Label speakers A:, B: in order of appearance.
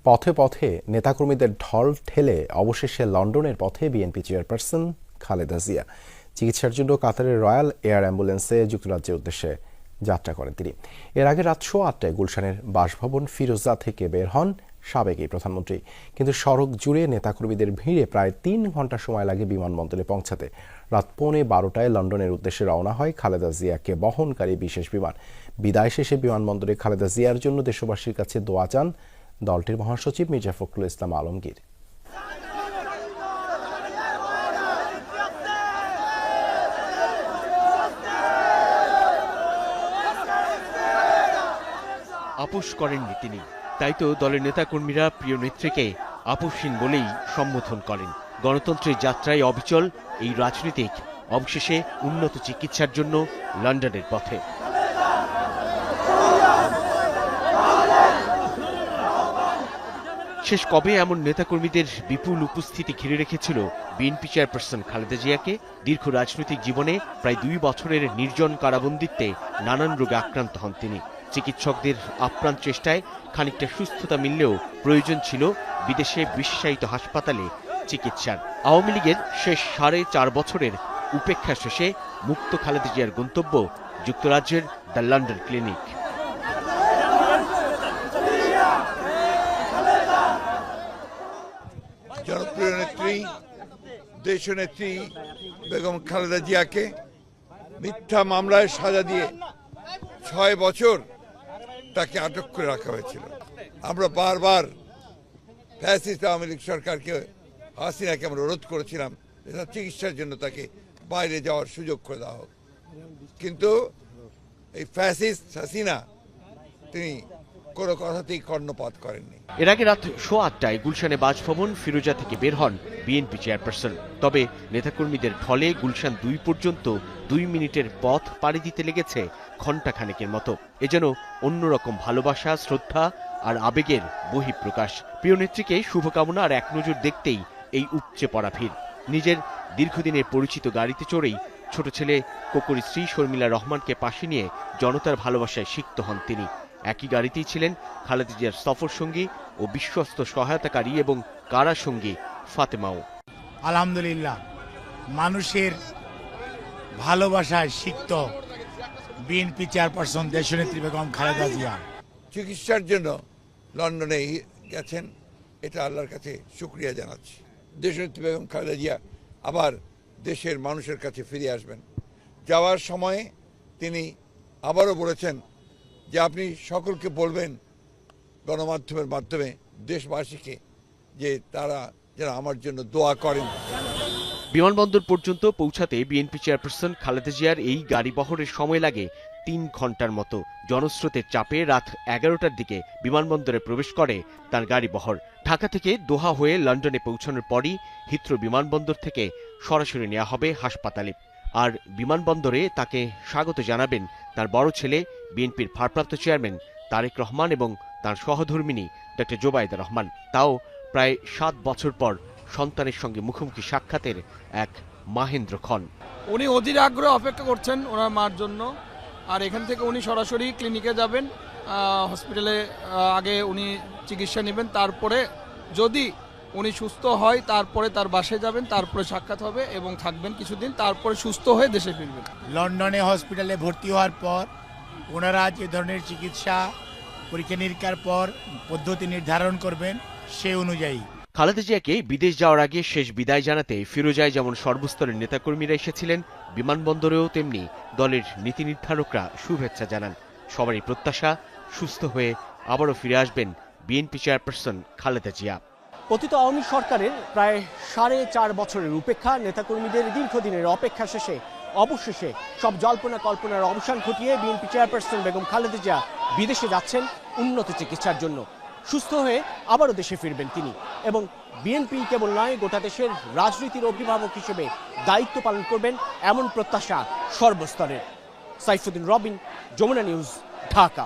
A: পথে পথে নেতাকর্মীদের ঢল ঠেলে অবশেষে লন্ডনের পথে বিএনপি চেয়ারপারসন খালেদা জিয়া। চিকিৎসার জন্য কাতারের রয়্যাল এয়ার অ্যাম্বুলেন্সে যুক্তরাজ্যের উদ্দেশ্যে যাত্রা করেন তিনি। এর আগে রাত 8:30টায় গুলশানের বাসভবন ফিরোজা থেকে বের হন সাবেক এই প্রধানমন্ত্রী। কিন্তু সড়ক জুড়ে নেতাকর্মীদের ভিড়ে প্রায় 3 ঘন্টা সময় লাগে বিমানবন্দরে পৌঁছাতে। রাত 11:15টায় লন্ডনের উদ্দেশ্যে রওনা হয় খালেদা জিয়াকে বহনকারী বিশেষ বিমান। বিদায় শেষে বিমানবন্দরে খালেদা জিয়ার জন্য দেশবাসীর কাছে দোয়া চান দলটির মহাসচিব মির্জা ফখরুল ইসলাম আলমগীর।
B: আপোষ করেননি তিনি, তাই তো দলের নেতাকর্মীরা প্রিয় নেত্রীকে আপোষহীন বলেই সম্বোধন করেন। গণতন্ত্রের যাত্রায় অবিচল এই রাজনীতিক অবশেষে উন্নত চিকিৎসার জন্য লন্ডনের পথে। শেষ কবে এমন নেতাকর্মীদের বিপুল উপস্থিতি ঘিরে রেখেছিল বিএনপি চেয়ারপারসন খালেদা জিয়াকে? দীর্ঘ রাজনৈতিক জীবনে প্রায় 2 বছরের নির্জন কারাবন্দিত্বে নানান রোগে আক্রান্ত হন তিনি। চিকিৎসকদের আপ্রাণ চেষ্টায় খানিকটা সুস্থতা মিললেও প্রয়োজন ছিল বিদেশে বিশেষায়িত হাসপাতালে চিকিৎসার। আওয়ামী লীগের শেষ 4.5 বছরের উপেক্ষা শেষে মুক্ত খালেদা জিয়ার গন্তব্য যুক্তরাজ্যের দ্য লন্ডন ক্লিনিক।
C: জনপ্রিয় নেত্রী দেশনেত্রী বেগম খালেদা জিয়াকে মিথ্যা মামলায় সাজা দিয়ে 6 বছর তাকে আটক করে রাখা হয়েছিল। আমরা বারবার ফ্যাসিস্ট আওয়ামী লীগ সরকারকে, হাসিনাকে আমরা অনুরোধ করেছিলাম যে তার চিকিৎসার জন্য তাকে বাইরে যাওয়ার সুযোগ করে দেওয়া হোক, কিন্তু এই ফ্যাসিস্ট হাসিনা তিনি কোনো কথাতেই কর্ণপাত করেননি।
B: এর আগে রাত 8:15টায় গুলশানে বাসভবন ফিরোজা থেকে বের হন বিএনপি চেয়ারপারসন। তবে নেতাকর্মীদের ঢলে গুলশান 2 পর্যন্ত 2 মিনিটের পথ পাড়ি দিতে লেগেছে ঘণ্টাখানেকের মতো। এ যেন অন্যরকম ভালোবাসা, শ্রদ্ধা আর আবেগের বহিঃপ্রকাশ। প্রিয় নেত্রীকে শুভকামনা আর এক নজর দেখতেই এই উপচে পড়া ভিড়। নিজের দীর্ঘদিনের পরিচিত গাড়িতে চড়েই ছোট ছেলে কোকরি শ্রী শর্মিলা রহমানকে পাশে নিয়ে জনতার ভালোবাসায় সিক্ত হন তিনি। একই গাড়িতেই ছিলেন খালেদা জিয়ার সফর সঙ্গী ও বিশ্বস্ত সহায়তাকারী এবং কারা সঙ্গী ফাতেমাও।
D: আলহামদুলিল্লাহ, মানুষের ভালোবাসায় সিক্ত বিএনপি চেয়ারপারসন দেশনেত্রী বেগম খালেদা জিয়া
C: চিকিৎসার জন্য লন্ডনে গেছেন, এটা আল্লাহর কাছে শুকরিয়া জানাচ্ছি। দেশনেত্রী বেগম খালেদা জিয়া আবার দেশের মানুষের কাছে ফিরে আসবেন। যাওয়ার সময়ে তিনি আবারও বলেছেন যে আপনি সকলকে বলবেন গণমাধ্যমের মাধ্যমে দেশবাসীকে যে তারা যেন আমার জন্য দোয়া করেন।
B: বিমানবন্দর পর্যন্ত পৌঁছাতে বিএনপি চেয়ারপারসন খালেদা জিয়ার এই গাড়ি বহরের সময় লাগে 3 ঘন্টার মতো। জনস্রোতের চাপে রাত 11টার দিকে বিমানবন্দরে প্রবেশ করে তার গাড়ি বহর। ঢাকা থেকে দোহা হয়ে লন্ডনে পৌঁছানোর পরই হিথ্রো বিমানবন্দর থেকে সরাসরি নেওয়া হবে হাসপাতালে। আর বিমানবন্দরে তাকে স্বাগত জানাবেন তার বড় ছেলে বিএনপির ভারপ্রাপ্ত চেয়ারম্যান তারেক রহমান এবং তার সহধর্মিণী ডক্টর জোবাইদা রহমান। তাও প্রায় 7 বছর পর সন্তানের সঙ্গে মুখোমুখি সাক্ষাতের এক মাহেন্দ্র ক্ষণ।
E: উনি অধীর আগ্রহে অপেক্ষা করছেন ওনার মার জন্য। আর এখান থেকে উনি সরাসরি ক্লিনিকে যাবেন, হসপিটালে আগে উনি চিকিৎসা নেবেন, তারপরে যদি উনি সুস্থ হয় তারপরে তার বাসায় যাবেন, তারপরে সাক্ষাৎ হবে এবং থাকবেন কিছুদিন, তারপরে সুস্থ হয়ে দেশে ফিরবেন।
D: লন্ডনে হসপিটালে ভর্তি হওয়ার পর ওনারা যে ধরনের চিকিৎসা পরীক্ষা নিরীক্ষার পর পদ্ধতি নির্ধারণ করবেন সে অনুযায়ী।
B: খালেদা জিয়াকে বিদেশ যাওয়ার আগে শেষ বিদায় জানাতে ফিরোজায় যেমন সর্বস্তরের নেতাকর্মীরা এসেছিলেন, বিমানবন্দরেও তেমনি দলের নীতি নির্ধারকরা শুভেচ্ছা জানান। সবারই প্রত্যাশা সুস্থ হয়ে আবারও ফিরে আসবেন বিএনপি চেয়ারপারসন খালেদা জিয়া।
F: পতিত আওয়ামী সরকারের প্রায় 4.5 বছরের উপেক্ষা, নেতাকর্মীদের দীর্ঘদিনের অপেক্ষা শেষে অবশেষে সব জল্পনা কল্পনার অবসান ঘটিয়ে বিএনপি চেয়ারপারসন বেগম খালেদা জিয়া বিদেশে যাচ্ছেন উন্নত চিকিৎসার জন্য। সুস্থ হয়ে আবারও দেশে ফিরবেন তিনি এবং বিএনপি কেবল নয়, গোটা দেশের রাজনীতির অভিভাবক হিসেবে দায়িত্ব পালন করবেন এমন প্রত্যাশা সর্বস্তরের। সাইফুদ্দিন রবিন, যমুনা নিউজ, ঢাকা।